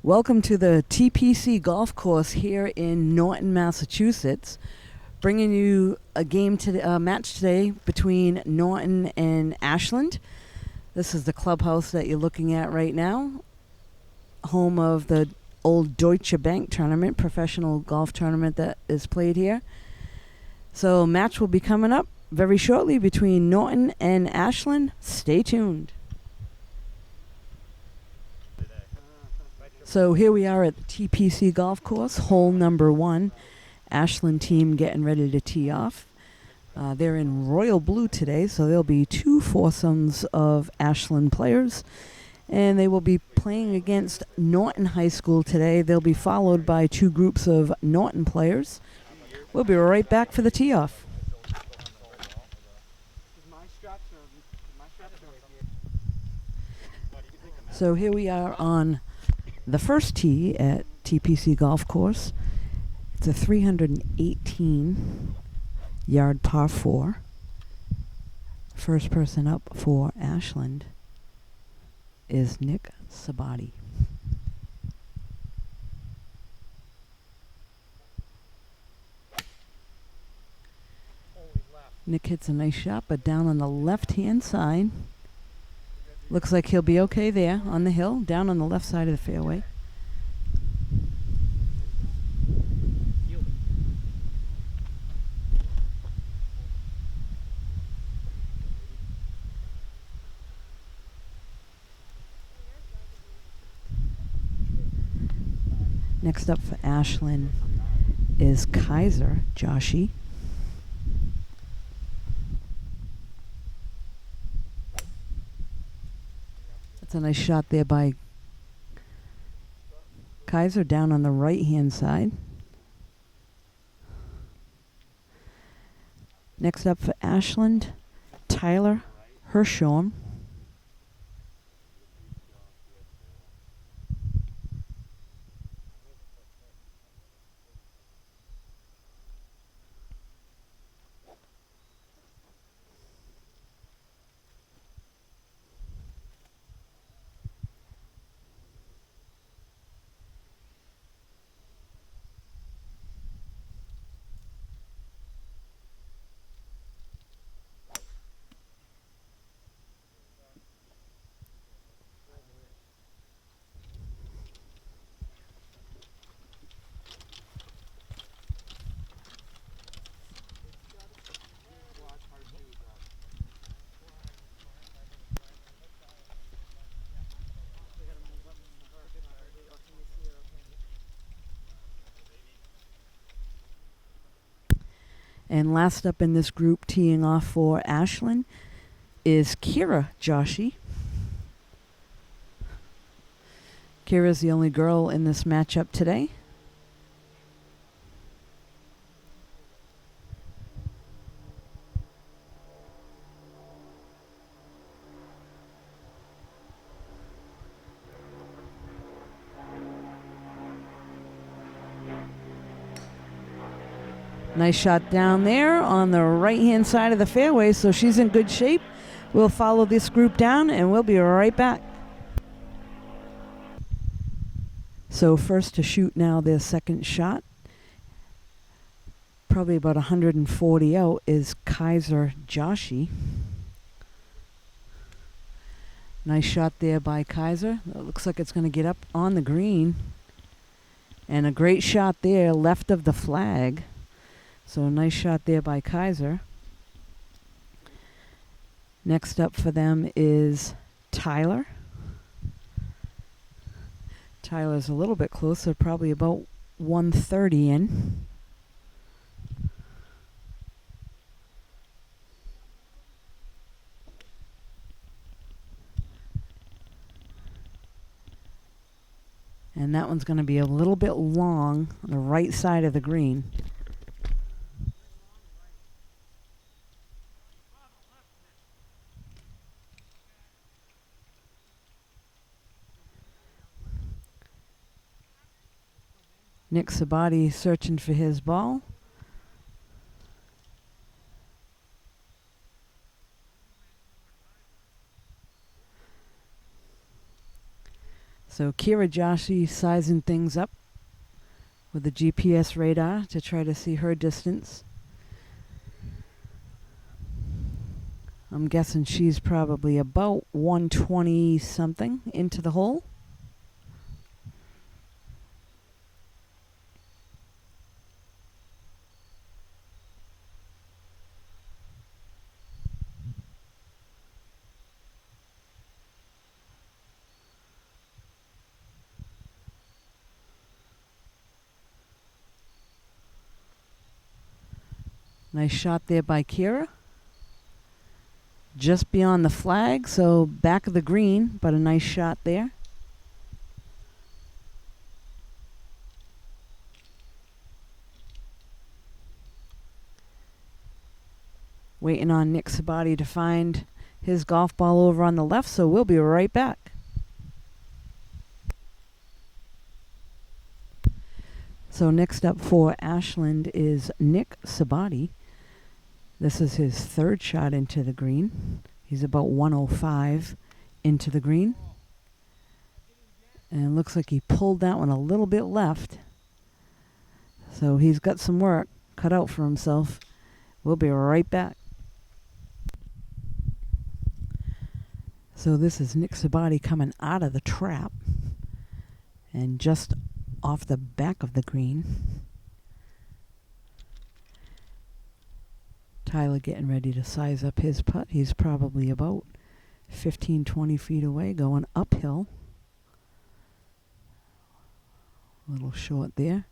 Welcome to the TPC Golf Course here in Norton, Massachusetts. Bringing you a match today between Norton and Ashland. This is the clubhouse that you're looking at right now, home of the old Deutsche Bank tournament, professional golf tournament that is played here. So a match will be coming up very shortly between Norton and Ashland. Stay tuned. So here we are at the TPC Golf Course, hole number 1. Ashland team getting ready to tee off. They're in royal blue today, so there'll be 2 foursomes of Ashland players. And they will be playing against Norton High School today. They'll be followed by 2 groups of Norton players. We'll be right back for the tee off. So here we are on the first tee at TPC Golf Course. It's a 318-yard par 4. First person up for Ashland is Nick Sabati. Nick hits a nice shot, but down on the left-hand side. Looks like he'll be okay there on the hill, down on the left side of the fairway. Next up for Ashland is Kaiser Joshi. That's a nice shot there by Kaiser down on the right-hand side. Next up for Ashland, Tyler Hirschhorn. And last up in this group, teeing off for Ashland, is Kira Joshi. Kira's the only girl in this matchup today. Nice shot down there on the right-hand side of the fairway, so she's in good shape. We'll follow this group down, and we'll be right back. So first to shoot now their second shot, probably about 140 out, is Kaiser Joshi. Nice shot there by Kaiser. It looks like it's going to get up on the green. And a great shot there, left of the flag. So nice shot there by Kaiser. Next up for them is Tyler. Tyler's a little bit closer, probably about 130 in. And that one's going to be a little bit long on the right side of the green. Nick Sabati searching for his ball. So Kira Joshi sizing things up with the GPS radar to try to see her distance. I'm guessing she's probably about 120 something into the hole. Nice shot there by Kira. Just beyond the flag, so back of the green, but a nice shot there. Waiting on Nick Sabati to find his golf ball over on the left, so we'll be right back. So next up for Ashland is Nick Sabati. This is his third shot into the green. He's about 105 into the green. And it looks like he pulled that one a little bit left. So he's got some work cut out for himself. We'll be right back. So this is Nick Sabati coming out of the trap. And just off the back of the green. Tyler getting ready to size up his putt. He's probably about 15, 20 feet away, going uphill. A little short there.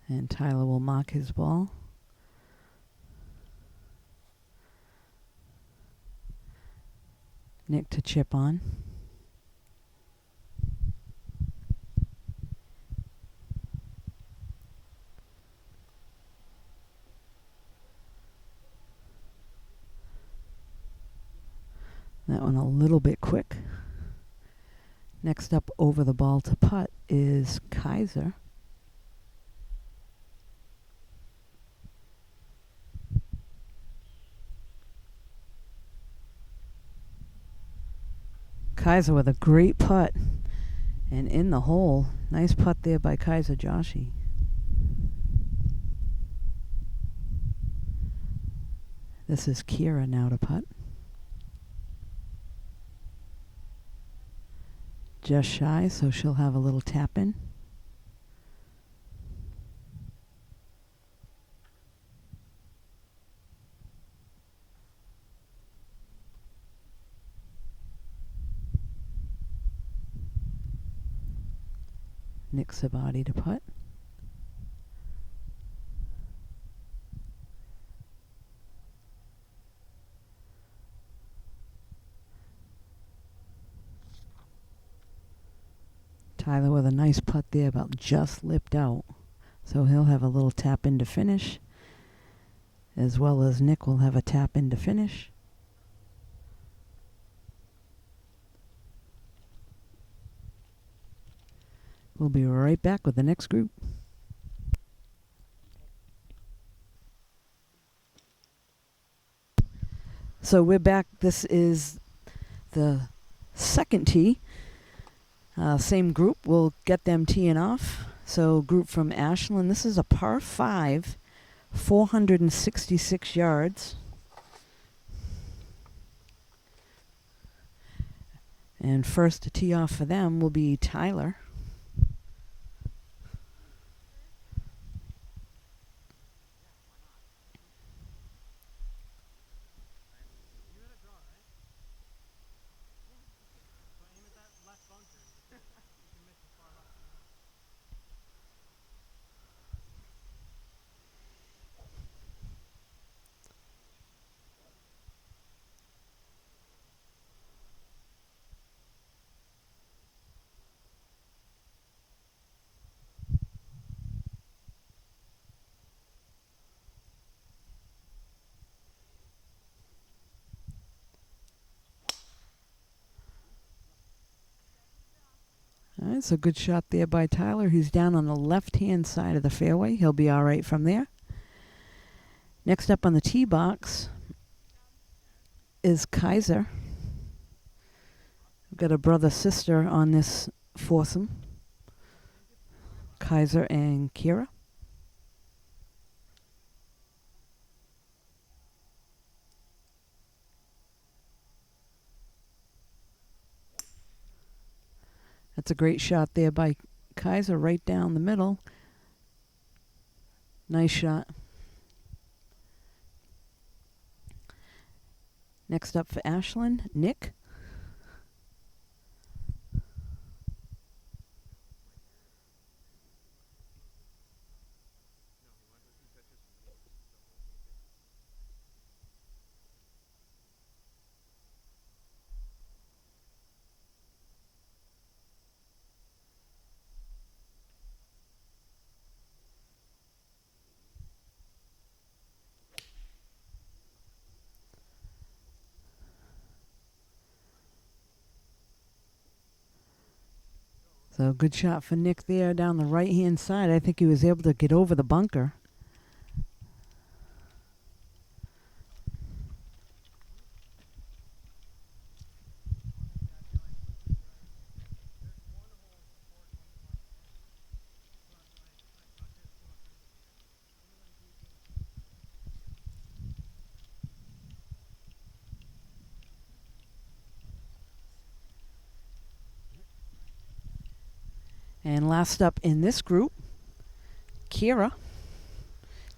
And Tyler will mark his ball. Nick to chip on. That one a little bit quick. Next up over the ball to putt is Kaiser. Kaiser with a great putt and in the hole. Nice putt there by Kaiser Joshi. This is Kira now to putt. Just shy, so she'll have a little tap in. Nick Sabati to putt. Tyler with a nice putt there, about just lipped out. So he'll have a little tap in to finish, as well as Nick will have a tap in to finish. We'll be right back with the next group. So we're back. This is the second tee. Same group. We'll get them teeing off. So group from Ashland. This is a par 5, 466 yards. And first to tee off for them will be Tyler. It's a good shot there by Tyler. He's down on the left-hand side of the fairway. He'll be all right from there. Next up on the tee box is Kaiser. We've got a brother-sister on this foursome. Kaiser and Kira. That's a great shot there by Kaiser, right down the middle. Nice shot. Next up for Ashland, Nick. So good shot for Nick there down the right-hand side. I think he was able to get over the bunker. And last up in this group, Kira.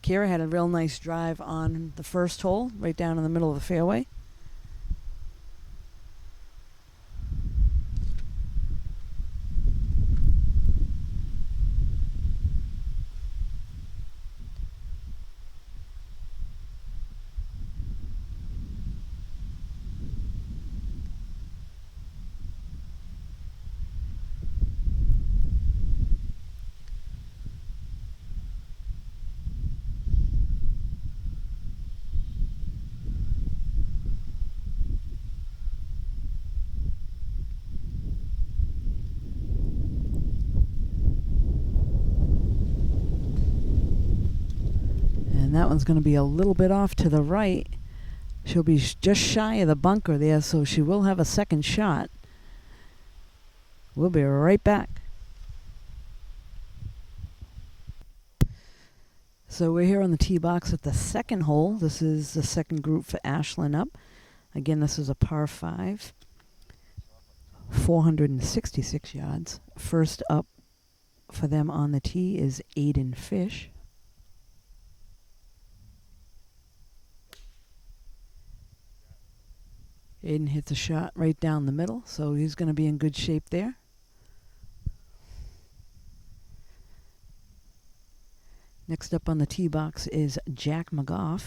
Kira had a real nice drive on the first hole, right down in the middle of the fairway. That one's going to be a little bit off to the right. She'll be just shy of the bunker there, so she will have a second shot. We'll be right back. So we're here on the tee box at the second hole. This is the second group for Ashland up. Again, this is a par 5, 466 yards. First up for them on the tee is Aiden Fish. Aiden hits a shot right down the middle, so he's going to be in good shape there. Next up on the tee box is Jack McGough.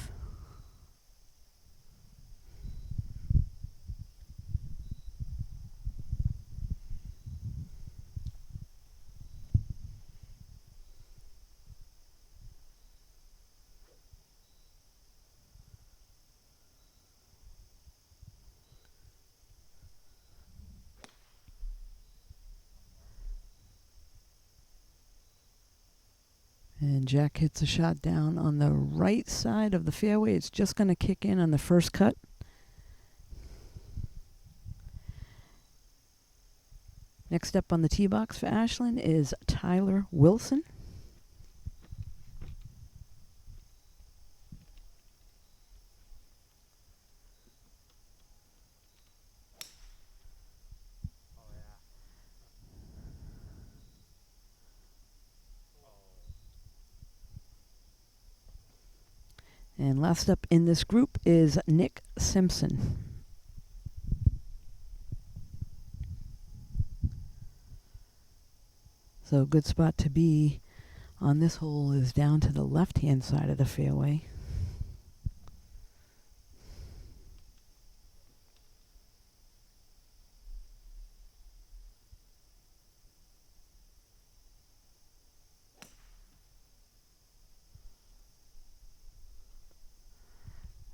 And Jack hits a shot down on the right side of the fairway. It's just going to kick in on the first cut. Next up on the tee box for Ashland is Tyler Wilson. And last up in this group is Nick Simpson. So a good spot to be on this hole is down to the left-hand side of the fairway.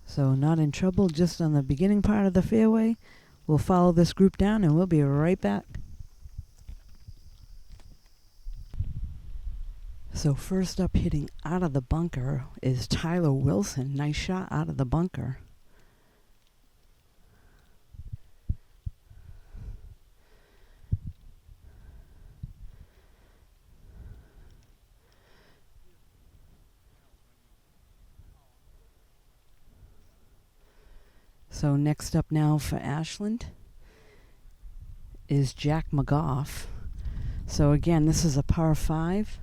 So not in trouble, just on the beginning part of the fairway. We'll follow this group down and we'll be right back. So first up, hitting out of the bunker is Tyler Wilson. Nice shot out of the bunker. So next up now for Ashland is Jack McGough. So again, this is a par 5.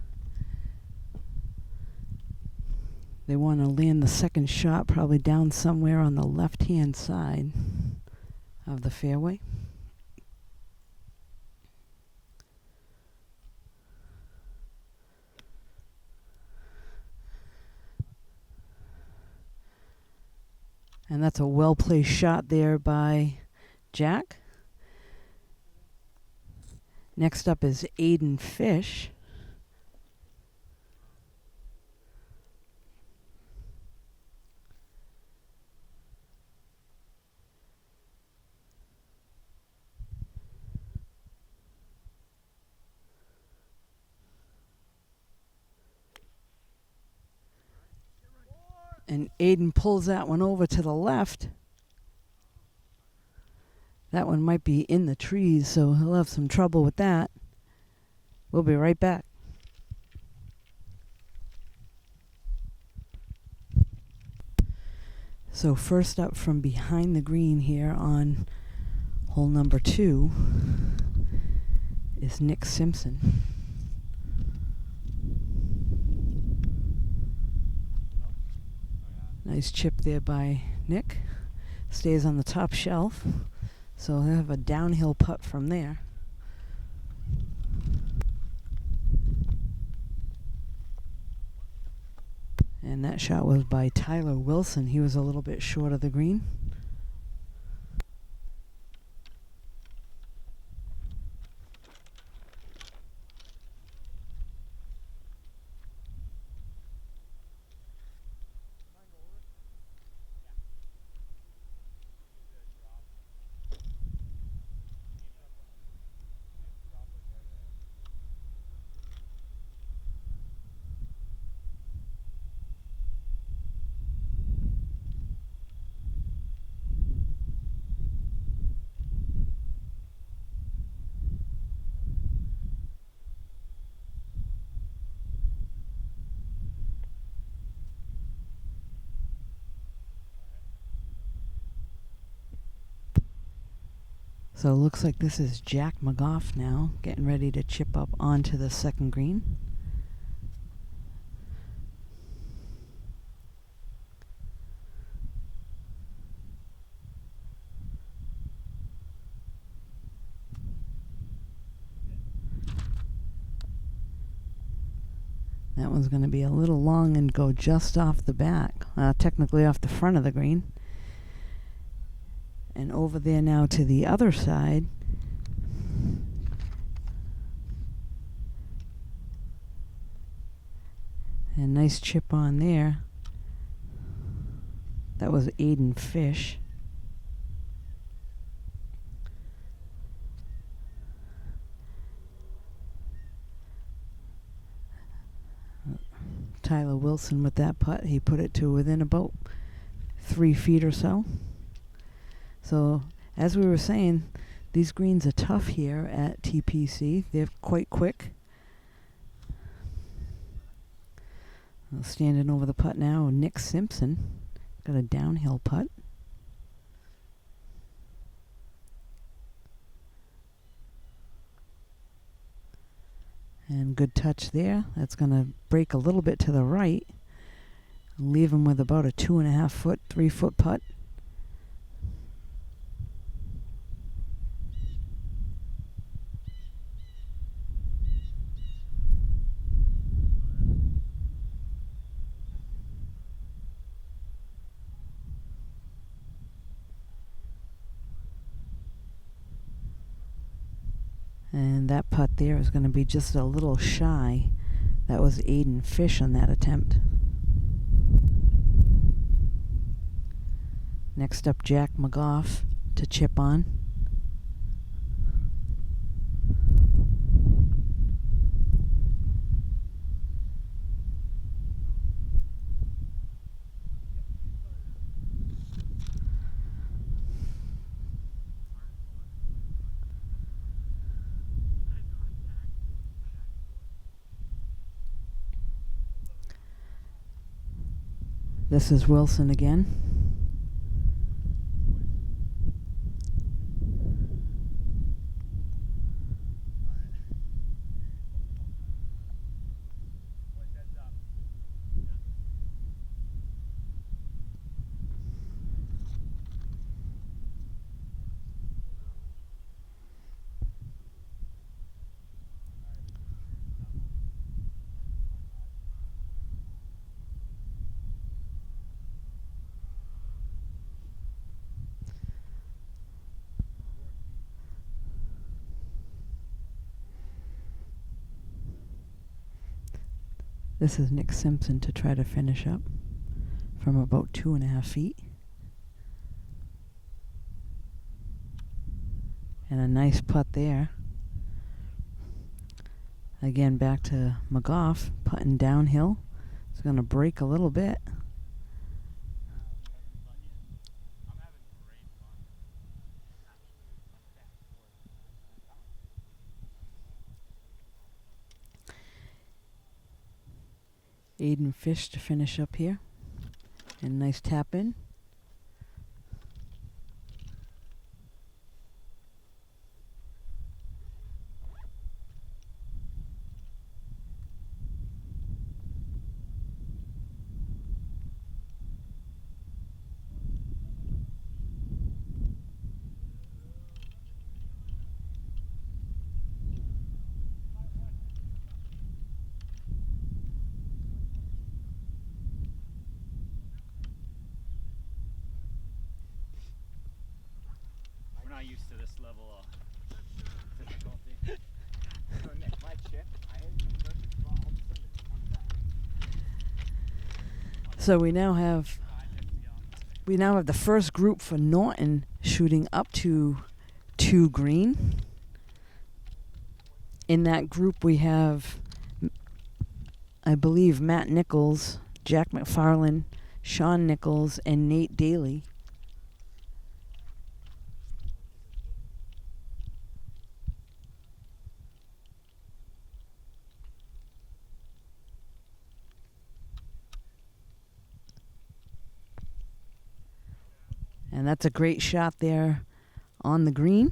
They want to land the second shot probably down somewhere on the left-hand side of the fairway. And that's a well-placed shot there by Jack. Next up is Aiden Fish. And Aiden pulls that one over to the left. That one might be in the trees, so he'll have some trouble with that. We'll be right back. So first up from behind the green here on hole number 2 is Nick Simpson. Nice chip there by Nick. Stays on the top shelf. So he'll have a downhill putt from there. And that shot was by Tyler Wilson. He was a little bit short of the green. So it looks like this is Jack McGough now, getting ready to chip up onto the second green. That one's going to be a little long and go just off the back, technically off the front of the green. And over there now to the other side, and nice chip on there. That was Aiden Fish. Tyler Wilson with that putt, he put it to within about 3 feet or so. So, as we were saying, these greens are tough here at TPC. They're quite quick. Standing over the putt now, Nick Simpson. Got a downhill putt. And good touch there. That's going to break a little bit to the right. Leave him with about a 2.5 foot, 3 foot putt. And that putt there is going to be just a little shy. That was Aiden Fish on that attempt. Next up, Jack McGough to chip on. This is Wilson again. This is Nick Simpson to try to finish up from about 2.5 feet. And a nice putt there. Again, back to McGough, putting downhill. It's going to break a little bit. Aiden Fish to finish up here. And nice tap in. Not used to this level of difficulty. So Nick, my chip, I had perfect spot all of a sudden it comes back. So we now have the first group for Norton shooting up to 2 green. In that group we have, I believe, Matt Nichols, Jack McFarland, Shawn Nichols, and Nate Daly. And that's a great shot there on the green.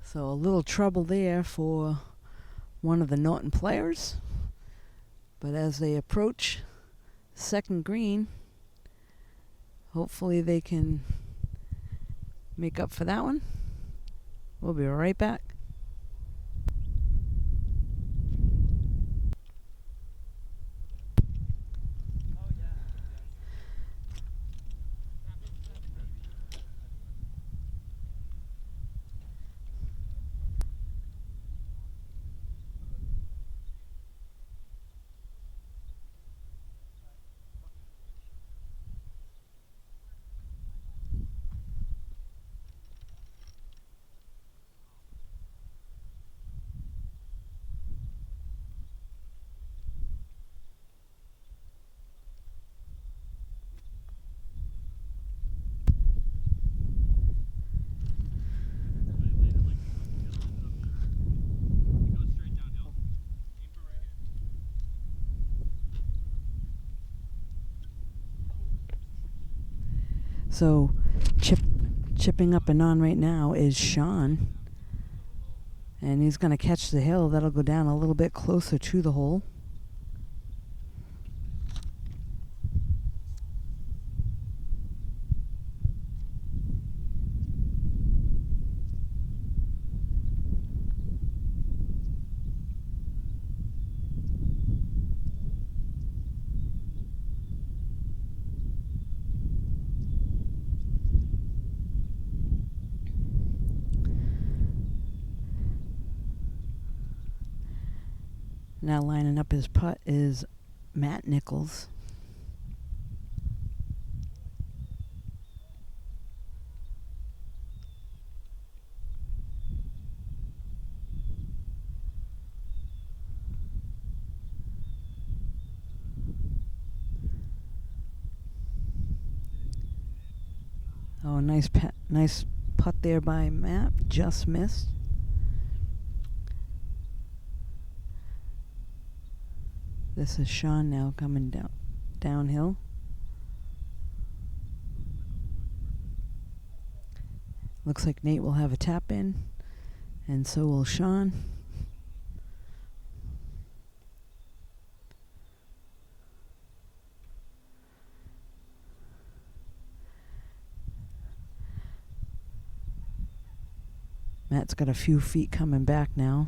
So a little trouble there for one of the Norton players. But as they approach second green, hopefully they can make up for that one. We'll be right back. So chipping up and on right now is Shawn. And he's going to catch the hill. That'll go down a little bit closer to the hole. Now lining up his putt is Matt Nichols. a nice putt there by Matt. Just missed. This is Shawn now coming downhill. Looks like Nate will have a tap in, and so will Shawn. Matt's got a few feet coming back now.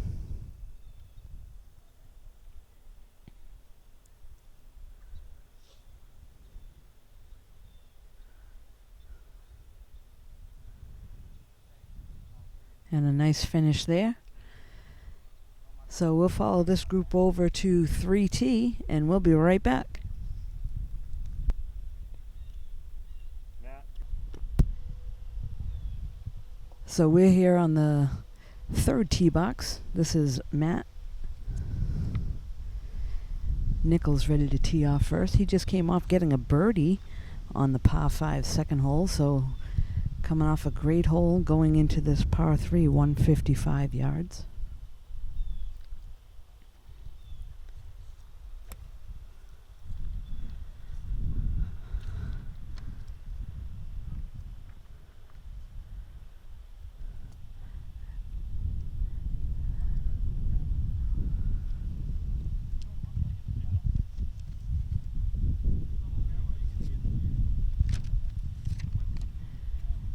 And a nice finish there. So we'll follow this group over to 3T, and we'll be right back. Matt. So we're here on the third tee box. This is Matt Nichols ready to tee off first. He just came off getting a birdie on the par 5 second hole, so coming off a great hole going into this par 3, 155 yards.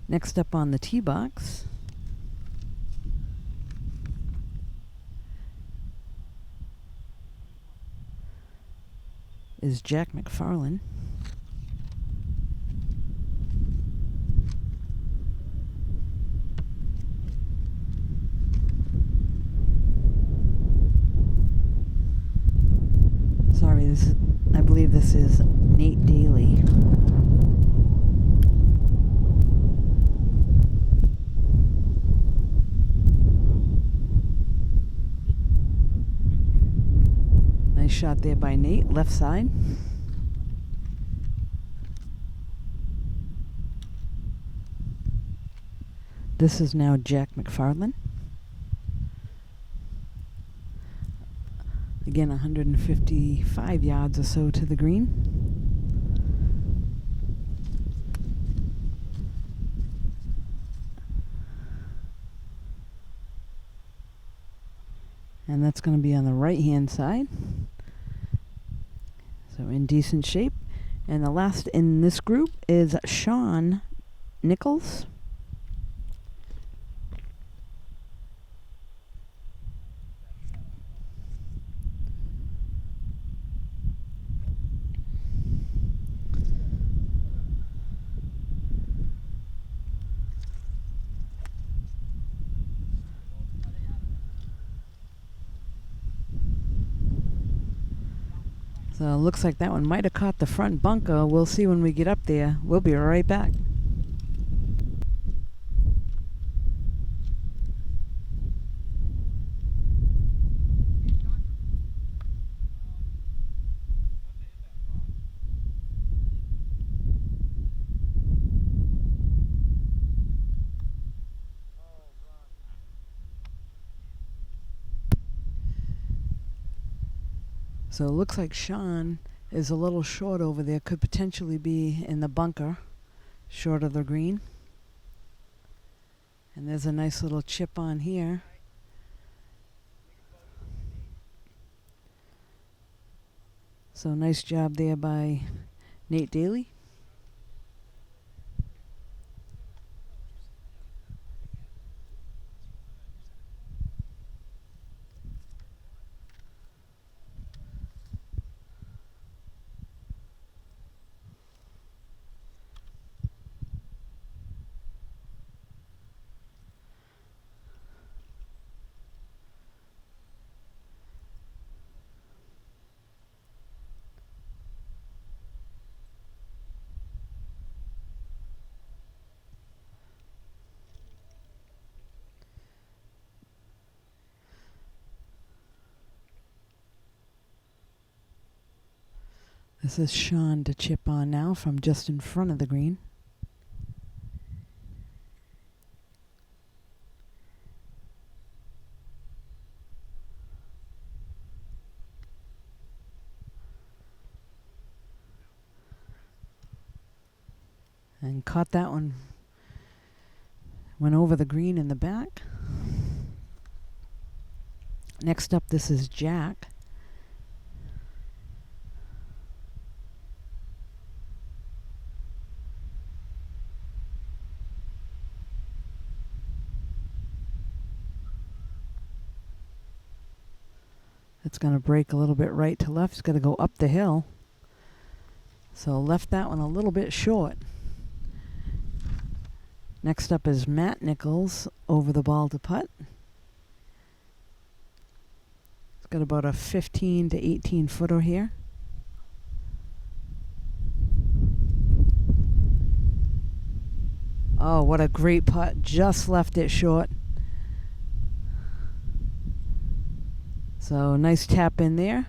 Next up on the tee box is Jack McFarlane. Sorry, I believe this is Nate Daly. Nice shot there by Nate, left side. This is now Jack McFarlane. Again, 155 yards or so to the green. And that's going to be on the right-hand side. So in decent shape. And the last in this group is Shawn Nichols. So looks like that one might have caught the front bunker. We'll see when we get up there. We'll be right back. So it looks like Shawn is a little short over there. Could potentially be in the bunker, short of the green. And there's a nice little chip on here. So nice job there by Nate Daly. This is Shawn to chip on now from just in front of the green. And caught that one. Went over the green in the back. Next up, this is Jack. It's going to break a little bit right to left. It's going to go up the hill. So left that one a little bit short. Next up is Matt Nichols over the ball to putt. It's got about a 15 to 18 footer here. Oh, what a great putt. Just left it short. So nice tap in there.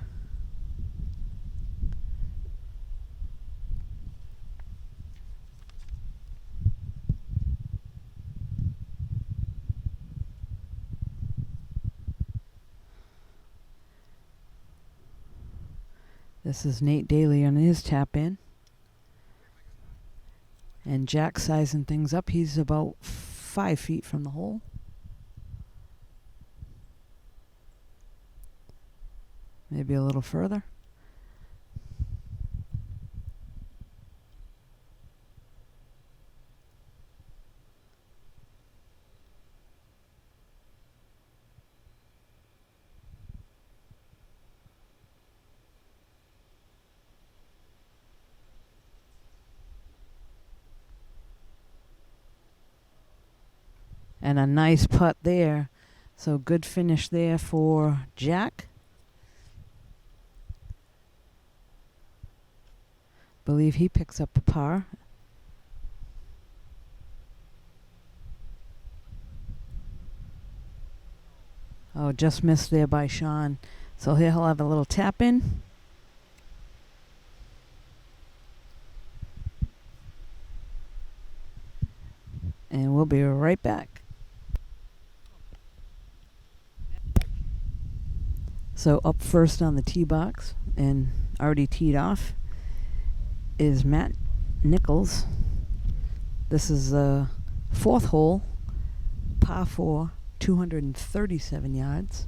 This is Nate Daly on his tap in. And Jack sizing things up. He's about 5 feet from the hole. Maybe a little further. And a nice putt there. So good finish there for Jack. Believe he picks up a par. Oh, just missed there by Shawn. So here he'll have a little tap in. And we'll be right back. So up first on the tee box and already teed off is Matt Nichols. This is the fourth hole, par 4, 237 yards.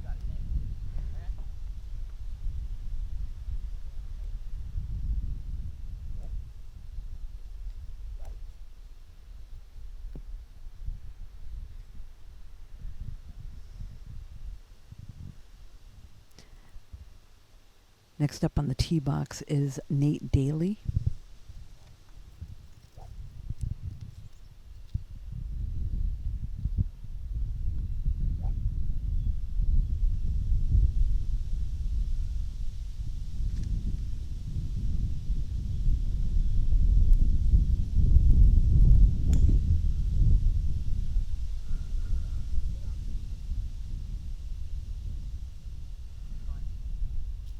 Next up on the tee box is Nate Daly.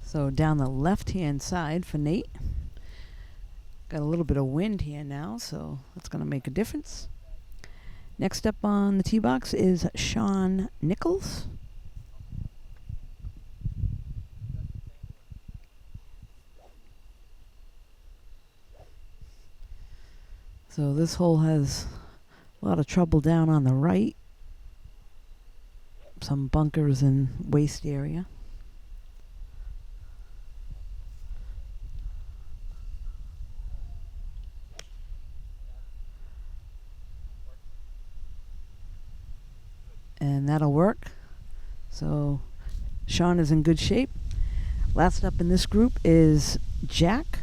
So down the left-hand side for Nate. Got a little bit of wind here now, so that's going to make a difference. Next up on the tee box is Shawn Nichols. So this hole has a lot of trouble down on the right. Some bunkers and waste area. And that'll work. So Shawn is in good shape. Last up in this group is Jack.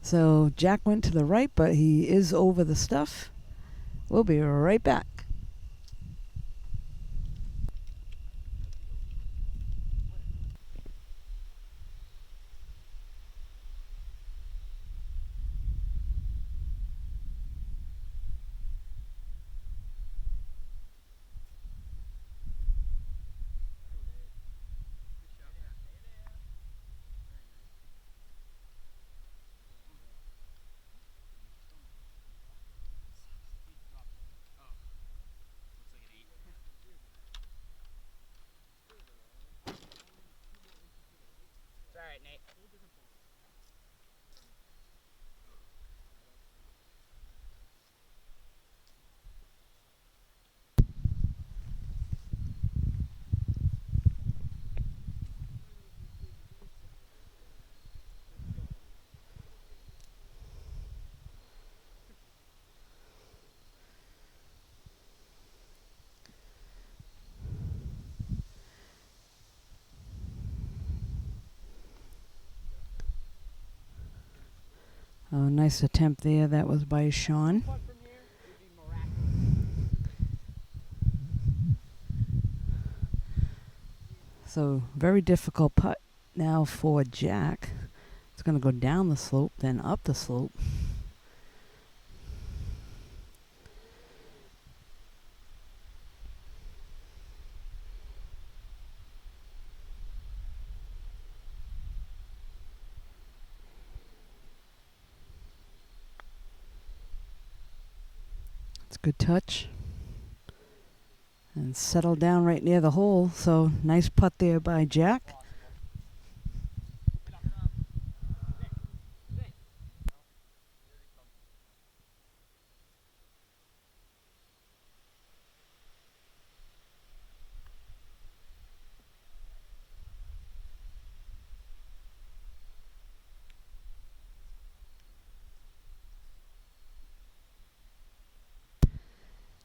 So Jack went to the right, but he is over the stuff. We'll be right back. Oh, nice attempt there. That was by Shawn. Putt from here would be miraculous. So very difficult putt now for Jack. It's going to go down the slope, then up the slope. It's a good touch. And settled down right near the hole. So nice putt there by Jack.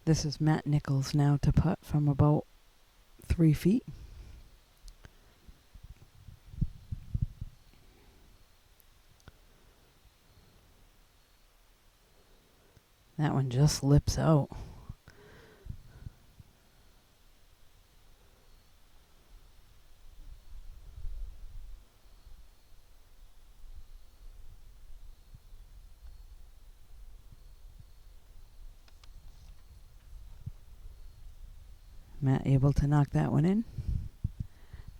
This is Matt Nichols now to putt from about 3 feet. That one just lips out. Matt able to knock that one in.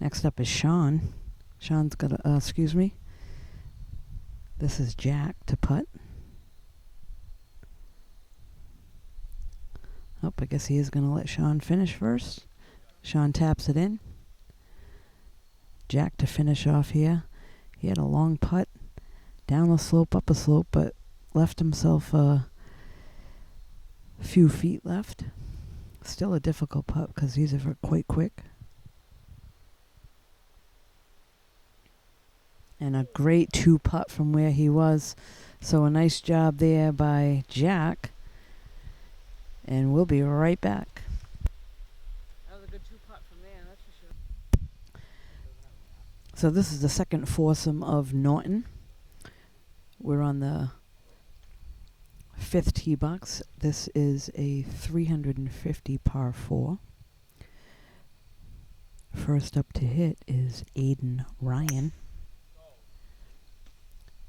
Next up is Shawn. Shawn's got a, excuse me. This is Jack to putt. Oh, I guess he is going to let Shawn finish first. Shawn taps it in. Jack to finish off here. He had a long putt down the slope, up a slope, but left himself a few feet left. Still a difficult putt because these are quite quick. And a great 2 putt from where he was. So a nice job there by Jack. And we'll be right back. That was a good 2 putt from there, that's for sure. So this is the second foursome of Norton. We're on the 5th tee box. This is a 350 par 4. First up to hit is Aiden Ryan.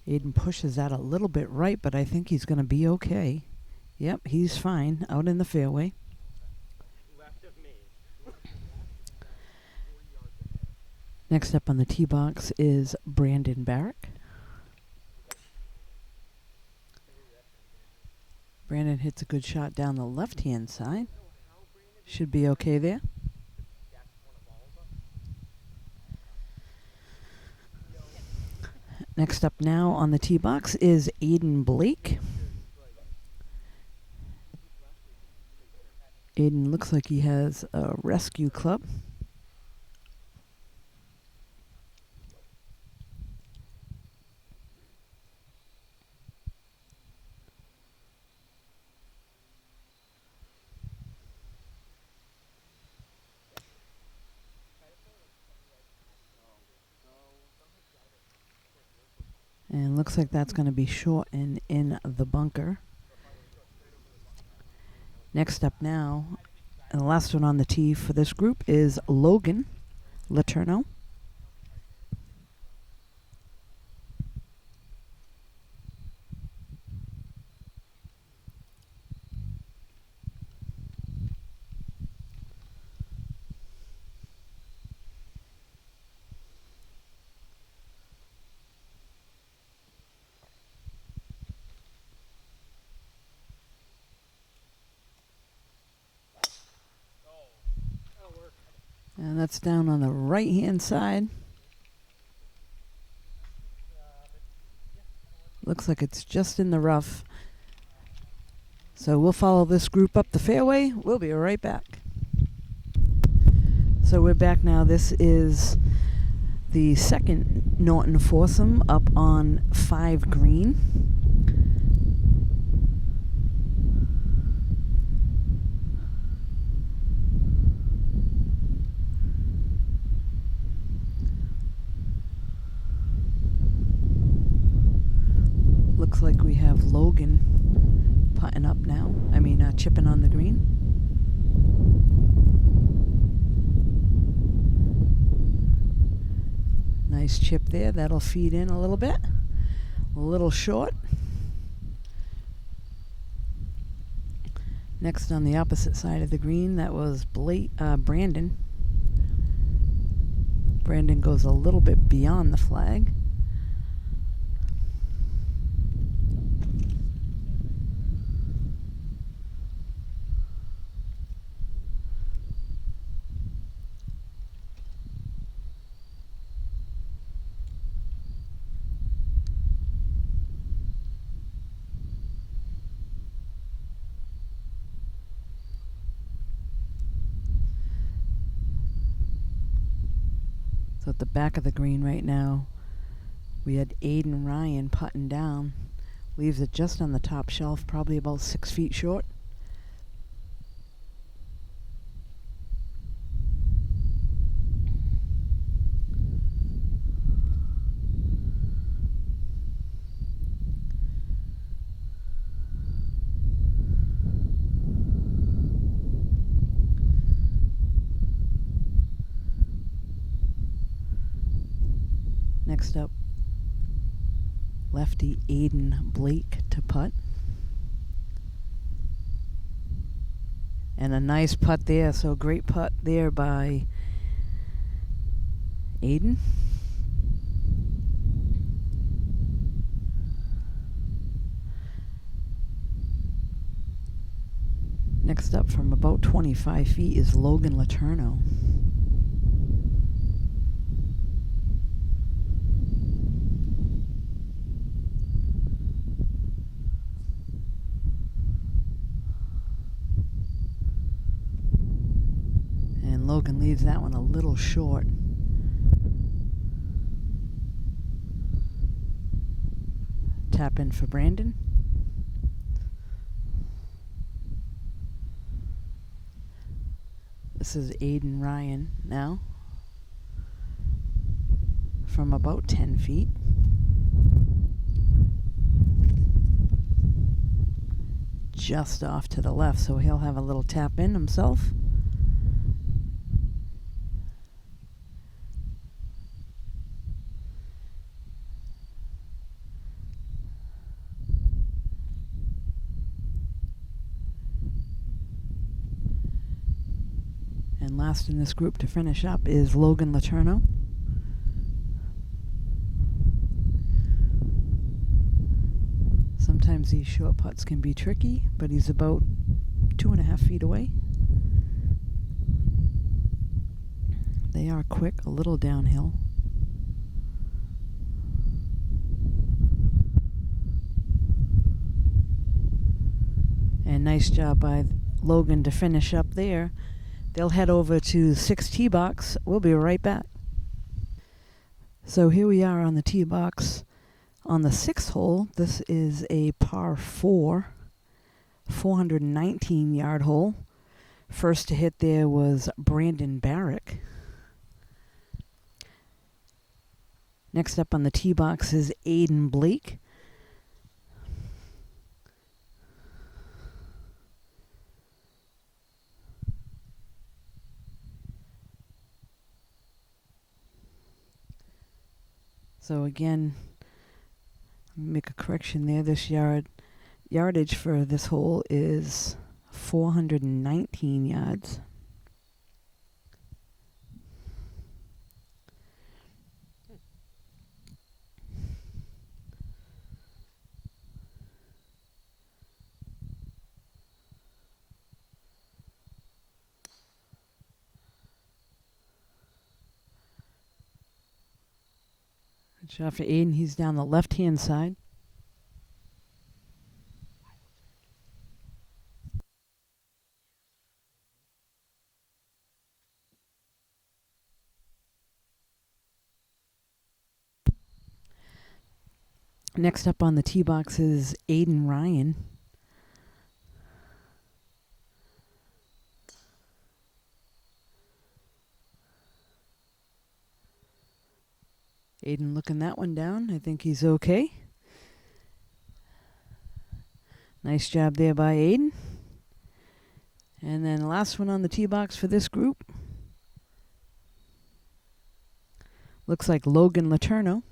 Aiden pushes that a little bit right, but I think he's going to be okay. Yep, he's fine out in the fairway. Left of me. Next up on the tee box is Brandon Barrick. Brandon hits a good shot down the left-hand side. Should be okay there. Next up now on the tee box is Aiden Blake. Aiden looks like he has a rescue club. And looks like that's going to be short and in the bunker. Next up now, and the last one on the tee for this group is Logan Letourneau. And that's down on the right-hand side. Looks like it's just in the rough. So we'll follow this group up the fairway. We'll be right back. So we're back now. This is the second Norton foursome up on 5 green. like we have Logan putting up now. Chipping on the green. Nice chip there. That'll feed in a little bit. A little short. Next on the opposite side of the green, that was Brandon. Brandon goes a little bit beyond the flag. So at the back of the green right now, we had Aiden Ryan putting down. Leaves it just on the top shelf, probably about 6 feet short. Next up, lefty Aiden Blake to putt. And a nice putt there, so great putt there by Aiden. Next up from about 25 feet is Logan Letourneau. And Logan leaves that one a little short. Tap in for Brandon. This is Aiden Ryan now from about 10 feet. Just off to the left, so he'll have a little tap in himself. And last in this group to finish up is Logan Letourneau. Sometimes these short putts can be tricky, but he's about 2.5 feet away. They are quick, a little downhill. And nice job by Logan to finish up there. They'll head over to the 6th tee box. We'll be right back. So here we are on the tee box on the 6th hole. This is a par 4, 419-yard hole. First to hit there was Brandon Barrick. Next up on the tee box is Aiden Blake. So again, make a correction there. This yardage for this hole is 419 yards. Good shot for Aiden. He's down the left-hand side. Next up on the tee box is Aiden Ryan. Aiden looking that one down. I think he's okay. Nice job there by Aiden. And then the last one on the tee box for this group looks like Logan Letourneau.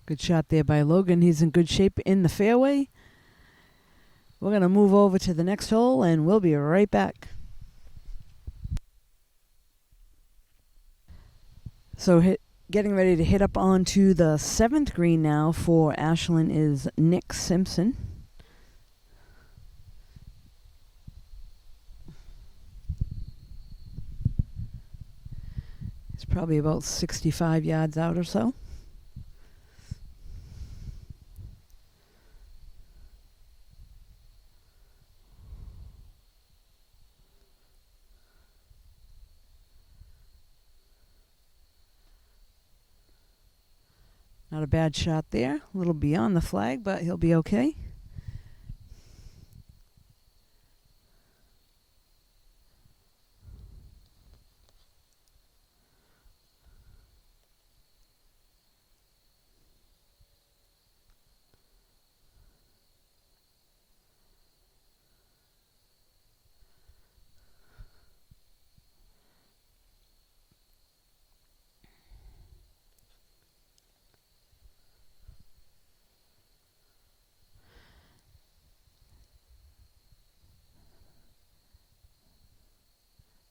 Good shot there by Logan. He's in good shape in the fairway. We're going to move over to the next hole, and we'll be right back. So getting ready to hit up onto the 7th green now for Ashland is Nick Simpson. He's probably about 65 yards out or so. Not a bad shot there. A little beyond the flag, but he'll be okay.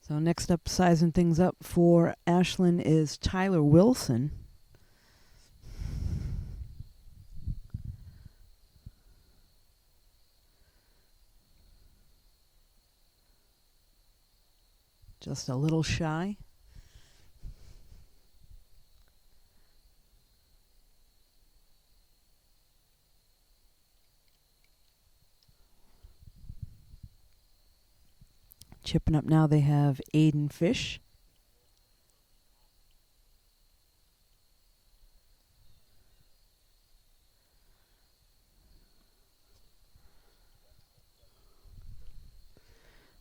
So next up, sizing things up for Ashland is Tyler Wilson. Just a little shy. Chipping up now, they have Aiden Fish.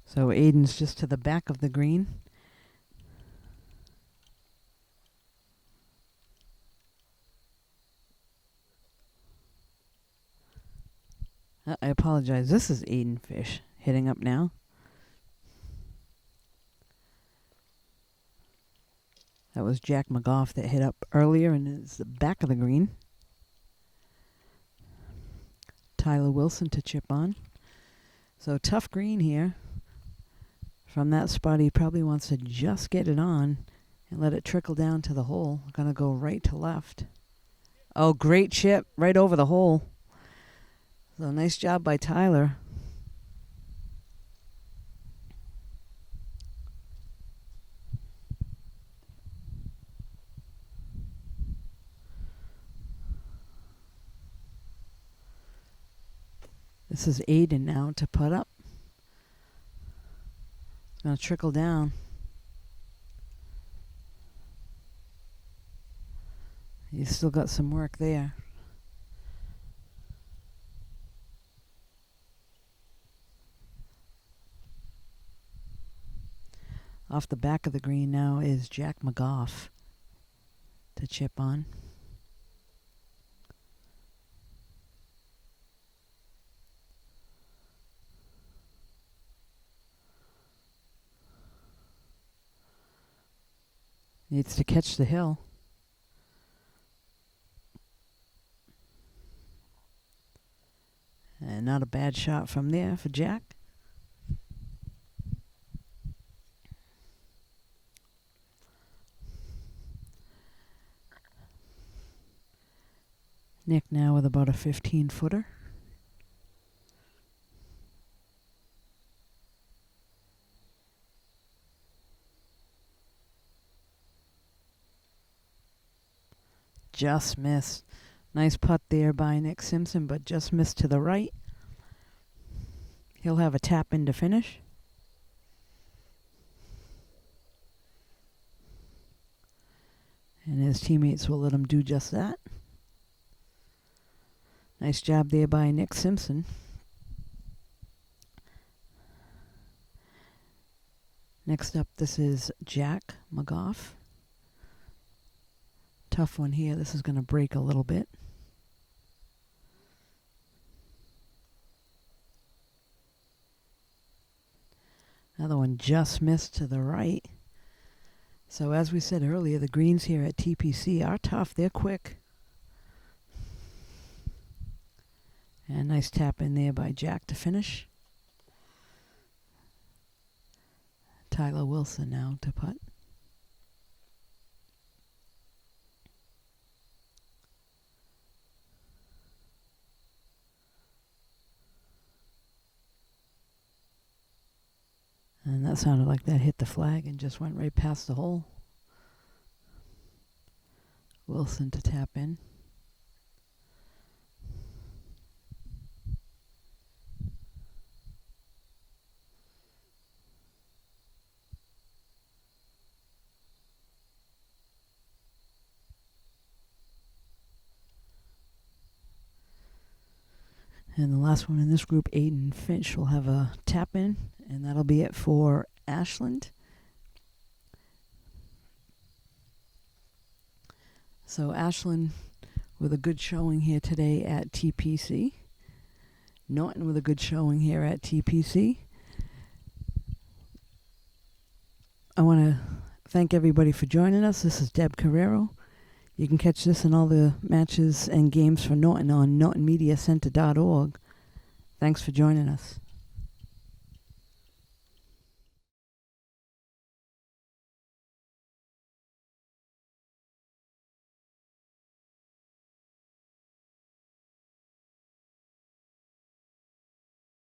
So Aiden's just to the back of the green. I apologize. This is Aiden Fish hitting up now. That was Jack McGough that hit up earlier and is the back of the green. Tyler Wilson to chip on. So tough green here. From that spot, he probably wants to just get it on and let it trickle down to the hole. Gonna go right to left. Oh, great chip right over the hole. So nice job by Tyler. This is Aiden now to put up. It's going to trickle down. He's still got some work there. Off the back of the green now is Jack McGough to chip on. Needs to catch the hill. And not a bad shot from there for Jack. Nick now with about a 15-footer. Just missed. Nice putt there by Nick Simpson, but just missed to the right. He'll have a tap in to finish. And his teammates will let him do just that. Nice job there by Nick Simpson. Next up, this is Jack McGough. Tough one here. This is going to break a little bit. Another one just missed to the right. So as we said earlier, the greens here at TPC are tough. They're quick. And nice tap in there by Jack to finish. Tyler Wilson now to putt. And that sounded like that hit the flag and just went right past the hole. Wilson to tap in. And the last one in this group, Aiden Finch, will have a tap in, and that'll be it for Ashland. So Ashland with a good showing here today at TPC. Norton with a good showing here at TPC. I want to thank everybody for joining us. This is Deb Carrero. You can catch this and all the matches and games for Norton on nortonmediacenter.org. Thanks for joining us.